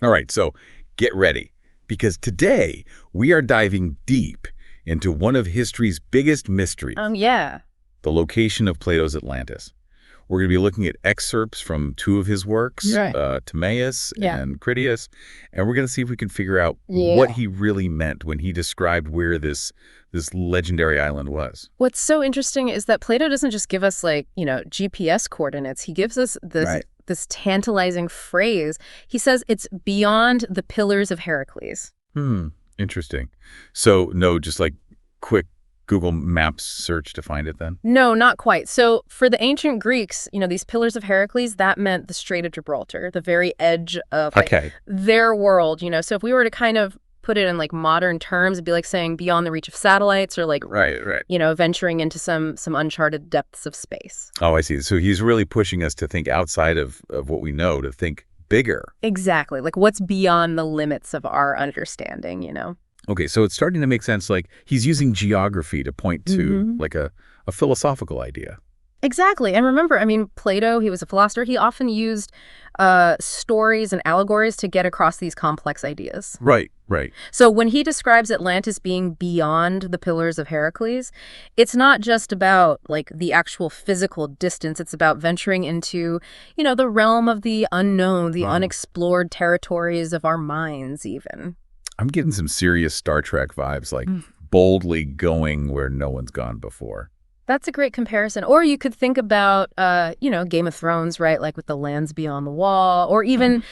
All right, so get ready, because today we are diving deep into one of history's biggest mysteries, Yeah. the location of Plato's Atlantis. We're going to be looking at excerpts from two of his works, Right. Timaeus Yeah. and Critias, and we're going to see if we can figure out Yeah. what he really meant when he described where this legendary island was. What's so interesting is that Plato doesn't just give us GPS coordinates. He gives us this tantalizing phrase. He says it's beyond the pillars of Heracles. Interesting. So no, just like quick Google Maps search to find it then? No, not quite. So for the ancient Greeks, these pillars of Heracles, that meant the Strait of Gibraltar, the very edge of their world. So if we were to kind of put it in like modern terms, it'd be like saying beyond the reach of satellites, or like right. Venturing into some uncharted depths of space. Oh, I see. So he's really pushing us to think outside of what we know, to think bigger. Exactly. Like what's beyond the limits of our understanding. Okay, so it's starting to make sense. Like he's using geography to point to like a philosophical idea. Exactly. And remember, Plato, he was a philosopher. He often used stories and allegories to get across these complex ideas. Right. So when he describes Atlantis being beyond the pillars of Heracles, it's not just about like the actual physical distance. It's about venturing into, the realm of the unknown, the unexplored territories of our minds even. I'm getting some serious Star Trek vibes, like boldly going where no one's gone before. That's a great comparison. Or you could think about, Game of Thrones, right? Like with the lands beyond the wall, or even,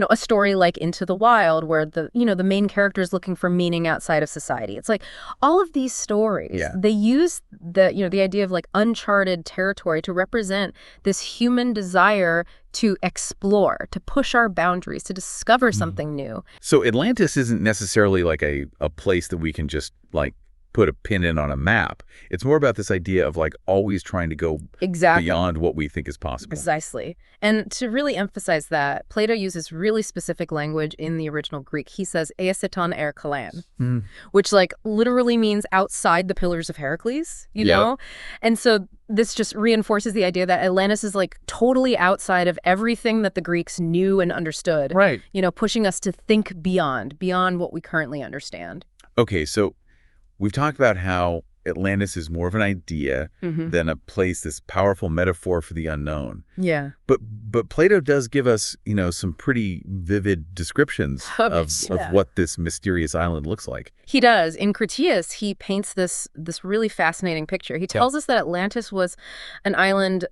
a story like Into the Wild, where the main character is looking for meaning outside of society. It's like all of these stories, they use the idea of like uncharted territory to represent this human desire to explore, to push our boundaries, to discover something new. So Atlantis isn't necessarily like a place that we can just like put a pin in on a map. It's more about this idea of like always trying to go beyond what we think is possible. Precisely. And to really emphasize that, Plato uses really specific language in the original Greek. He says eisiton er kalan, which like literally means outside the pillars of Heracles, you know? And so this just reinforces the idea that Atlantis is like totally outside of everything that the Greeks knew and understood. Right. Pushing us to think beyond what we currently understand. Okay, so we've talked about how Atlantis is more of an idea than a place, this powerful metaphor for the unknown. Yeah. But Plato does give us, some pretty vivid descriptions of what this mysterious island looks like. He does. In Critias, he paints this really fascinating picture. He tells us that Atlantis was an island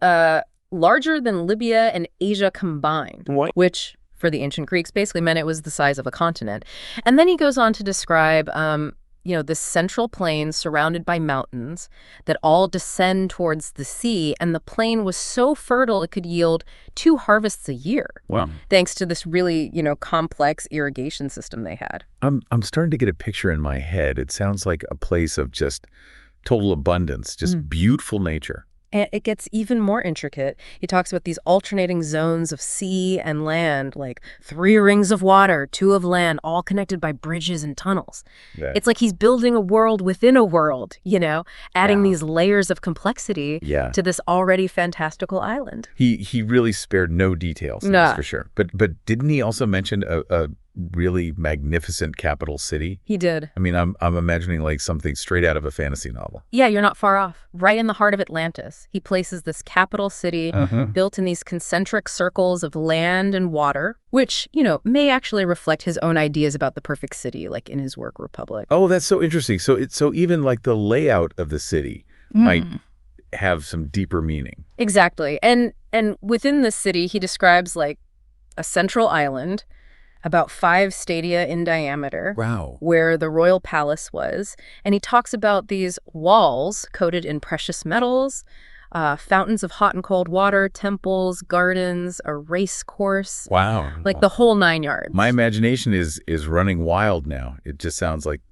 larger than Libya and Asia combined, which for the ancient Greeks basically meant it was the size of a continent. And then he goes on to describe this central plain surrounded by mountains that all descend towards the sea, and the plain was so fertile it could yield 2 harvests a year. Wow. Thanks to this really, complex irrigation system they had. I'm starting to get a picture in my head. It sounds like a place of just total abundance, just beautiful nature. And it gets even more intricate. He talks about these alternating zones of sea and land, like 3 rings of water, 2 of land, all connected by bridges and tunnels. Yeah. It's like he's building a world within a world, adding these layers of complexity to this already fantastical island. He really spared no details, that's for sure. But didn't he also mention a really magnificent capital city? He did. I'm imagining like something straight out of a fantasy novel. Yeah, you're not far off. Right in the heart of Atlantis, he places this capital city built in these concentric circles of land and water, which, may actually reflect his own ideas about the perfect city, like in his work Republic. Oh, that's so interesting. So even like the layout of the city might have some deeper meaning. Exactly. And within the city, he describes like a central island about 5 stadia in diameter. Wow. Where the royal palace was. And he talks about these walls coated in precious metals, fountains of hot and cold water, temples, gardens, a race course. Wow. Like the whole 9 yards. My imagination is running wild now. It just sounds like,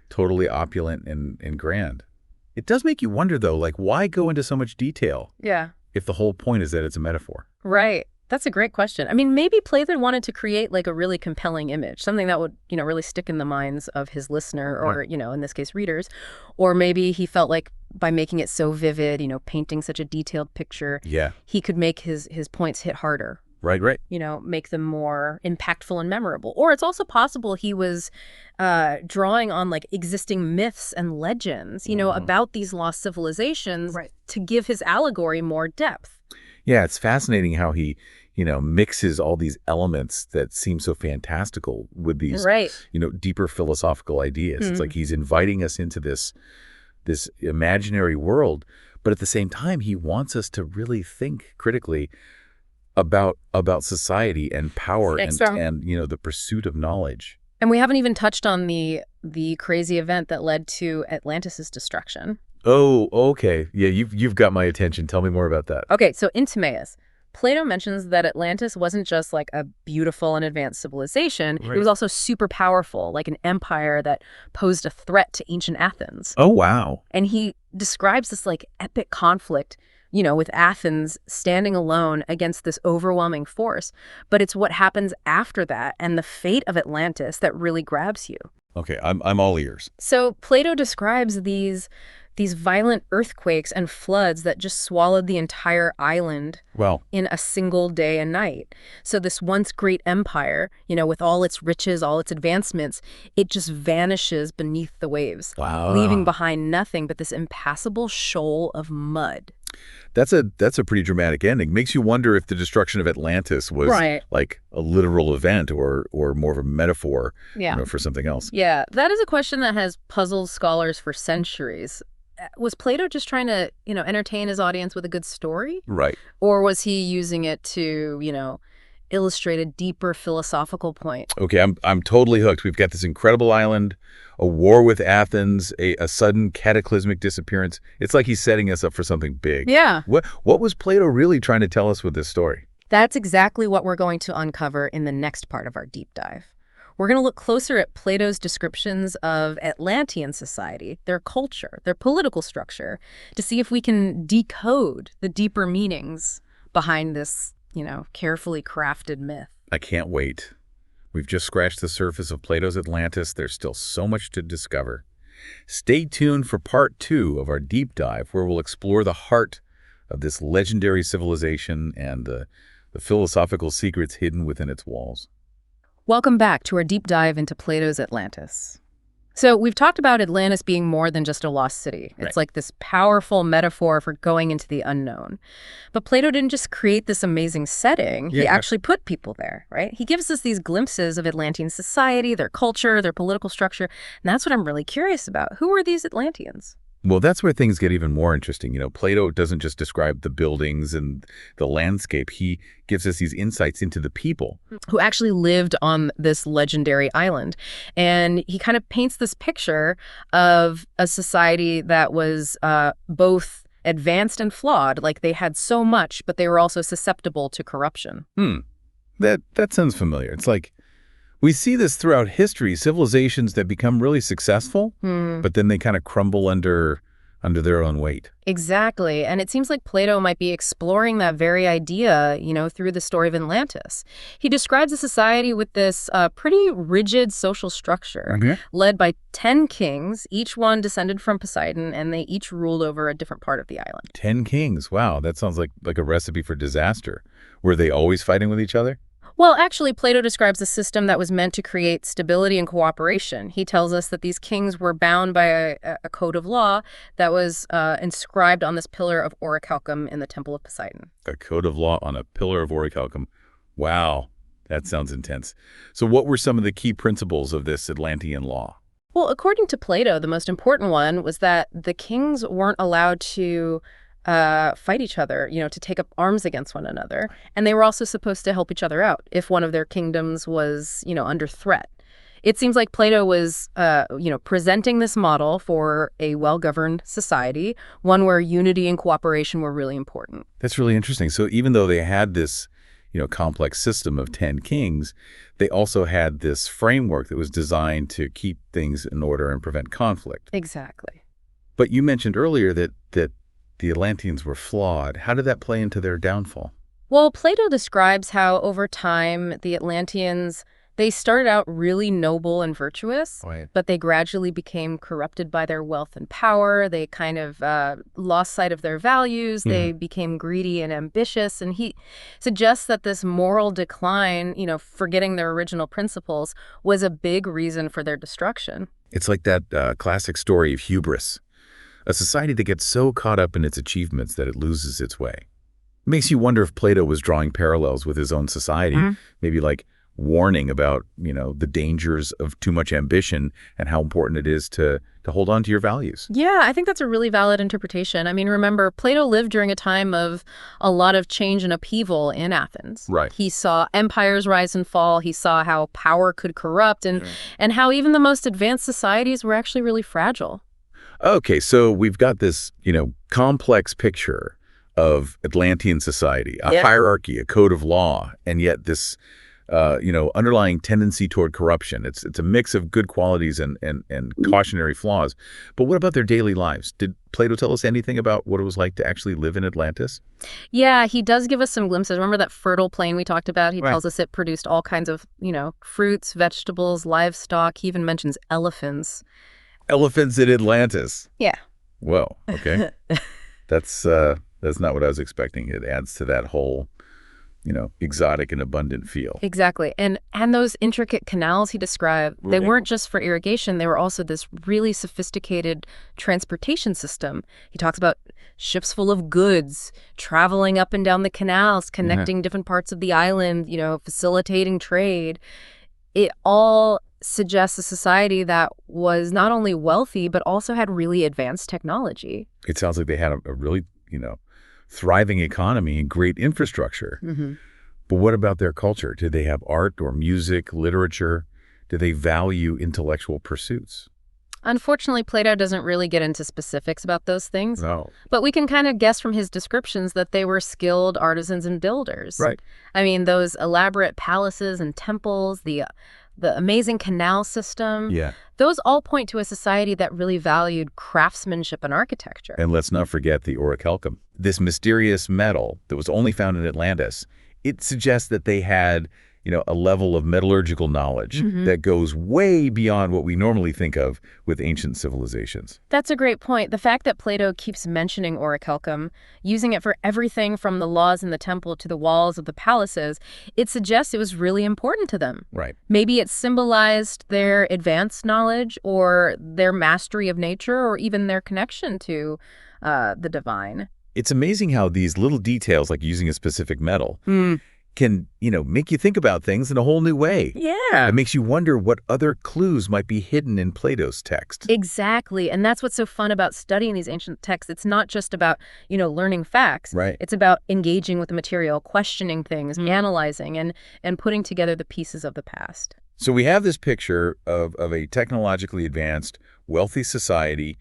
totally opulent and grand. It does make you wonder, though, like, why go into so much detail? Yeah. If the whole point is that it's a metaphor. Right. That's a great question. Maybe Plato wanted to create like a really compelling image, something that would, really stick in the minds of his listener or, in this case, readers. Or maybe he felt like by making it so vivid, painting such a detailed picture, he could make his points hit harder. Right. Make them more impactful and memorable. Or it's also possible he was drawing on like existing myths and legends, about these lost civilizations to give his allegory more depth. Yeah, it's fascinating how he, mixes all these elements that seem so fantastical with these, deeper philosophical ideas. It's like he's inviting us into this imaginary world, but at the same time, he wants us to really think critically about society and power and the pursuit of knowledge. And we haven't even touched on the crazy event that led to Atlantis' destruction. Oh, okay. Yeah, you've got my attention. Tell me more about that. Okay, so in Timaeus, Plato mentions that Atlantis wasn't just like a beautiful and advanced civilization. It was also super powerful, like an empire that posed a threat to ancient Athens. Oh, wow. And he describes this like epic conflict, with Athens standing alone against this overwhelming force. But it's what happens after that and the fate of Atlantis that really grabs you. Okay, I'm all ears. So Plato describes these violent earthquakes and floods that just swallowed the entire island in a single day and night. So this once great empire, with all its riches, all its advancements, it just vanishes beneath the waves, leaving behind nothing but this impassable shoal of mud. That's a pretty dramatic ending. Makes you wonder if the destruction of Atlantis was like a literal event or more of a metaphor for something else. Yeah, that is a question that has puzzled scholars for centuries. Was Plato just trying to, entertain his audience with a good story? Right. Or was he using it to, illustrate a deeper philosophical point? Okay, I'm totally hooked. We've got this incredible island, a war with Athens, a sudden cataclysmic disappearance. It's like he's setting us up for something big. Yeah. What was Plato really trying to tell us with this story? That's exactly what we're going to uncover in the next part of our deep dive. We're going to look closer at Plato's descriptions of Atlantean society, their culture, their political structure, to see if we can decode the deeper meanings behind this, carefully crafted myth. I can't wait. We've just scratched the surface of Plato's Atlantis. There's still so much to discover. Stay tuned for part 2 of our deep dive, where we'll explore the heart of this legendary civilization and the philosophical secrets hidden within its walls. Welcome back to our deep dive into Plato's Atlantis. So we've talked about Atlantis being more than just a lost city. It's like this powerful metaphor for going into the unknown. But Plato didn't just create this amazing setting. He actually put people there, right? He gives us these glimpses of Atlantean society, their culture, their political structure. And that's what I'm really curious about. Who are these Atlanteans? Well, that's where things get even more interesting. Plato doesn't just describe the buildings and the landscape. He gives us these insights into the people who actually lived on this legendary island. And he kind of paints this picture of a society that was both advanced and flawed. Like they had so much, but they were also susceptible to corruption. That sounds familiar. It's like we see this throughout history, civilizations that become really successful, but then they kind of crumble under their own weight. Exactly. And it seems like Plato might be exploring that very idea, through the story of Atlantis. He describes a society with this pretty rigid social structure, led by 10 kings, each one descended from Poseidon, and they each ruled over a different part of the island. 10 kings. Wow, that sounds like a recipe for disaster. Were they always fighting with each other? Well, actually, Plato describes a system that was meant to create stability and cooperation. He tells us that these kings were bound by a code of law that was inscribed on this pillar of orichalcum in the Temple of Poseidon. A code of law on a pillar of orichalcum. Wow, that sounds intense. So what were some of the key principles of this Atlantean law? Well, according to Plato, the most important one was that the kings weren't allowed to fight each other, to take up arms against one another. And they were also supposed to help each other out if one of their kingdoms was, under threat. It seems like Plato was, presenting this model for a well-governed society, one where unity and cooperation were really important. That's really interesting. So even though they had this, complex system of 10 kings, they also had this framework that was designed to keep things in order and prevent conflict. Exactly. But you mentioned earlier that the Atlanteans were flawed. How did that play into their downfall? Well, Plato describes how over time the Atlanteans, They started out really noble and virtuous, Right. but they gradually became corrupted by their wealth and power. They kind of lost sight of their values. They became greedy and ambitious. And he suggests that this moral decline, forgetting their original principles, was a big reason for their destruction. It's like that classic story of hubris, a society that gets so caught up in its achievements that it loses its way. It makes you wonder if Plato was drawing parallels with his own society, maybe like warning about, the dangers of too much ambition and how important it is to hold on to your values. Yeah, I think that's a really valid interpretation. I mean, remember, Plato lived during a time of a lot of change and upheaval in Athens. Right. He saw empires rise and fall. He saw how power could corrupt and how even the most advanced societies were actually really fragile. Okay, so we've got this, complex picture of Atlantean society, a hierarchy, a code of law, and yet this underlying tendency toward corruption. It's a mix of good qualities and cautionary flaws. But what about their daily lives? Did Plato tell us anything about what it was like to actually live in Atlantis? Yeah, he does give us some glimpses. Remember that fertile plain we talked about? He tells us it produced all kinds of, fruits, vegetables, livestock. He even mentions elephants. Elephants in Atlantis. Yeah. Whoa, okay. That's not what I was expecting. It adds to that whole exotic and abundant feel. Exactly. And those intricate canals he described, they weren't just for irrigation. They were also this really sophisticated transportation system. He talks about ships full of goods traveling up and down the canals, connecting different parts of the island, facilitating trade. It all suggests a society that was not only wealthy, but also had really advanced technology. It sounds like they had a really, thriving economy and great infrastructure. But what about their culture? Did they have art or music, literature? Did they value intellectual pursuits? Unfortunately, Plato doesn't really get into specifics about those things. No. But we can kind of guess from his descriptions that they were skilled artisans and builders. Right. I mean, those elaborate palaces and temples, the amazing canal system. Yeah. Those all point to a society that really valued craftsmanship and architecture. And let's not forget the orichalcum, this mysterious metal that was only found in Atlantis. It suggests that they had, a level of metallurgical knowledge that goes way beyond what we normally think of with ancient civilizations. That's a great point. The fact that Plato keeps mentioning orichalcum, using it for everything from the laws in the temple to the walls of the palaces, it suggests it was really important to them. Right. Maybe it symbolized their advanced knowledge or their mastery of nature or even their connection to the divine. It's amazing how these little details, like using a specific metal, can, make you think about things in a whole new way. Yeah. It makes you wonder what other clues might be hidden in Plato's text. Exactly. And that's what's so fun about studying these ancient texts. It's not just about, learning facts. Right. It's about engaging with the material, questioning things, analyzing, and putting together the pieces of the past. So we have this picture of a technologically advanced, wealthy society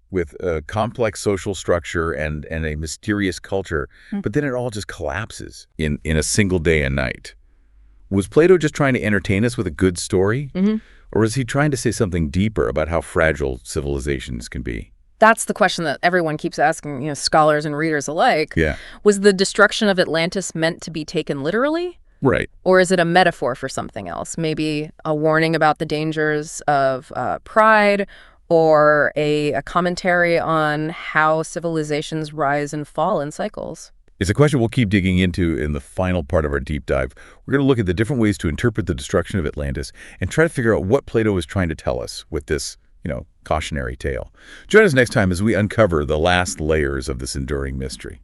with a complex social structure and a mysterious culture, but then it all just collapses in a single day and night. Was Plato just trying to entertain us with a good story? Or is he trying to say something deeper about how fragile civilizations can be? That's the question that everyone keeps asking, scholars and readers alike. Yeah. Was the destruction of Atlantis meant to be taken literally? Right. Or is it a metaphor for something else? Maybe a warning about the dangers of pride, or a commentary on how civilizations rise and fall in cycles? It's a question we'll keep digging into in the final part of our deep dive. We're going to look at the different ways to interpret the destruction of Atlantis and try to figure out what Plato is trying to tell us with this, cautionary tale. Join us next time as we uncover the last layers of this enduring mystery.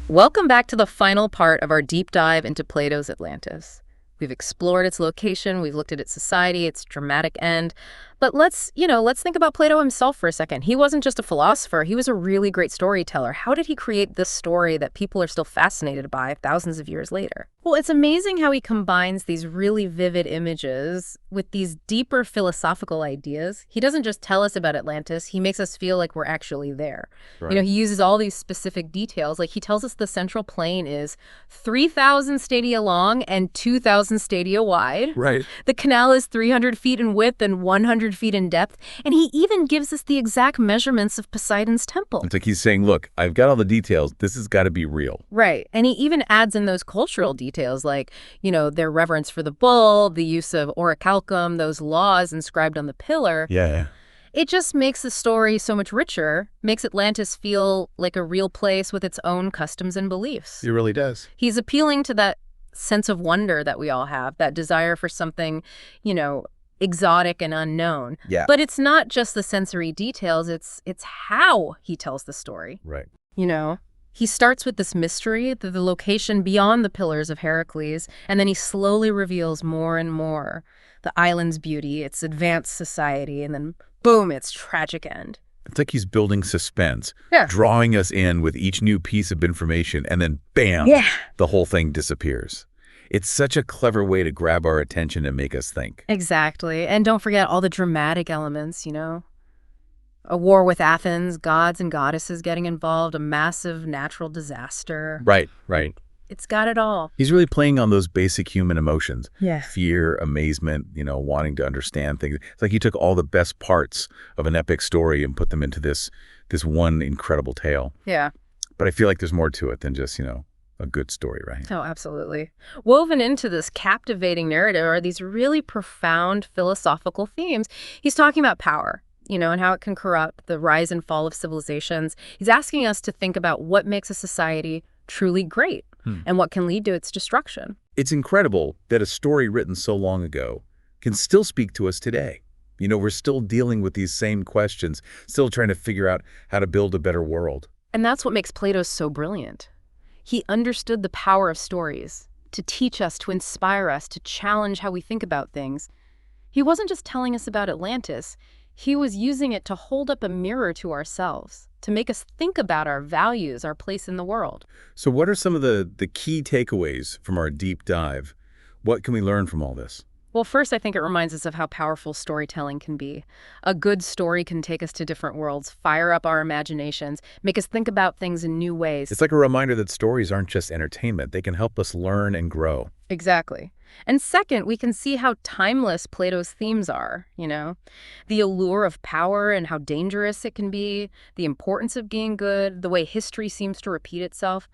Welcome back to the final part of our deep dive into Plato's Atlantis. We've explored its location, we've looked at its society, its dramatic end. But let's think about Plato himself for a second. He wasn't just a philosopher, he was a really great storyteller. How did he create this story that people are still fascinated by thousands of years later? Well, it's amazing how he combines these really vivid images with these deeper philosophical ideas. He doesn't just tell us about Atlantis, he makes us feel like we're actually there. Right. He uses all these specific details. Like he tells us the central plain is 3,000 stadia long and 2,000 stadia wide. Right. The canal is 300 feet in width and 100 100 feet in depth, and he even gives us the exact measurements of Poseidon's temple. It's like he's saying, look, I've got all the details. This has got to be real. Right. And he even adds in those cultural details like, their reverence for the bull, the use of orichalcum, those laws inscribed on the pillar. Yeah. It just makes the story so much richer, makes Atlantis feel like a real place with its own customs and beliefs. It really does. He's appealing to that sense of wonder that we all have, that desire for something, exotic and unknown. Yeah. But it's not just the sensory details, it's how he tells the story. Right. He starts with this mystery, the location beyond the Pillars of Heracles, and then he slowly reveals more and more. The island's beauty, its advanced society, and then boom, its tragic end. It's like he's building suspense, Yeah. drawing us in with each new piece of information, and then bam, the whole thing disappears. It's such a clever way to grab our attention and make us think. Exactly. And don't forget all the dramatic elements, A war with Athens, gods and goddesses getting involved, a massive natural disaster. Right. It's got it all. He's really playing on those basic human emotions. Yeah. Fear, amazement, wanting to understand things. It's like he took all the best parts of an epic story and put them into this one incredible tale. Yeah. But I feel like there's more to it than just, a good story, right? Oh, absolutely. Woven into this captivating narrative are these really profound philosophical themes. He's talking about power, and how it can corrupt, the rise and fall of civilizations. He's asking us to think about what makes a society truly great and what can lead to its destruction. It's incredible that a story written so long ago can still speak to us today. We're still dealing with these same questions, still trying to figure out how to build a better world. And that's what makes Plato so brilliant. He understood the power of stories, to teach us, to inspire us, to challenge how we think about things. He wasn't just telling us about Atlantis. He was using it to hold up a mirror to ourselves, to make us think about our values, our place in the world. So what are some of the key takeaways from our deep dive? What can we learn from all this? Well, first, I think it reminds us of how powerful storytelling can be. A good story can take us to different worlds, fire up our imaginations, make us think about things in new ways. It's like a reminder that stories aren't just entertainment. They can help us learn and grow. Exactly. And second, we can see how timeless Plato's themes are, The allure of power and how dangerous it can be, the importance of being good, the way history seems to repeat itself.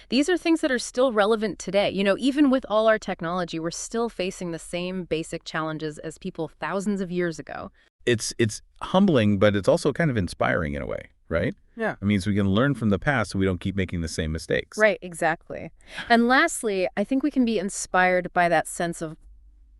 These are things that are still relevant today. Even with all our technology, we're still facing the same basic challenges as people thousands of years ago. It's humbling, but it's also kind of inspiring in a way, right? Yeah. It means we can learn from the past so we don't keep making the same mistakes. Right, exactly. And lastly, I think we can be inspired by that sense of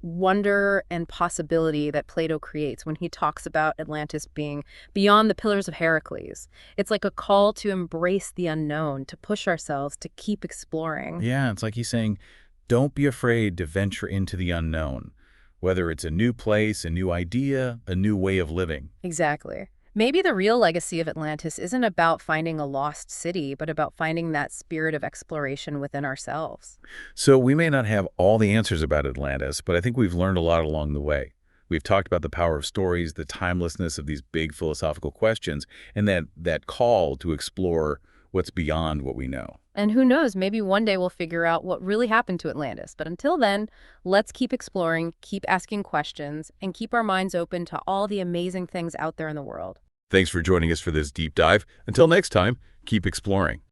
wonder and possibility that Plato creates when he talks about Atlantis being beyond the Pillars of Heracles. It's like a call to embrace the unknown, to push ourselves, to keep exploring. Yeah, it's like he's saying, don't be afraid to venture into the unknown, whether it's a new place, a new idea, a new way of living. Exactly. Maybe the real legacy of Atlantis isn't about finding a lost city, but about finding that spirit of exploration within ourselves. So we may not have all the answers about Atlantis, but I think we've learned a lot along the way. We've talked about the power of stories, the timelessness of these big philosophical questions, and that call to explore what's beyond what we know. And who knows, maybe one day we'll figure out what really happened to Atlantis. But until then, let's keep exploring, keep asking questions, and keep our minds open to all the amazing things out there in the world. Thanks for joining us for this deep dive. Until next time, keep exploring.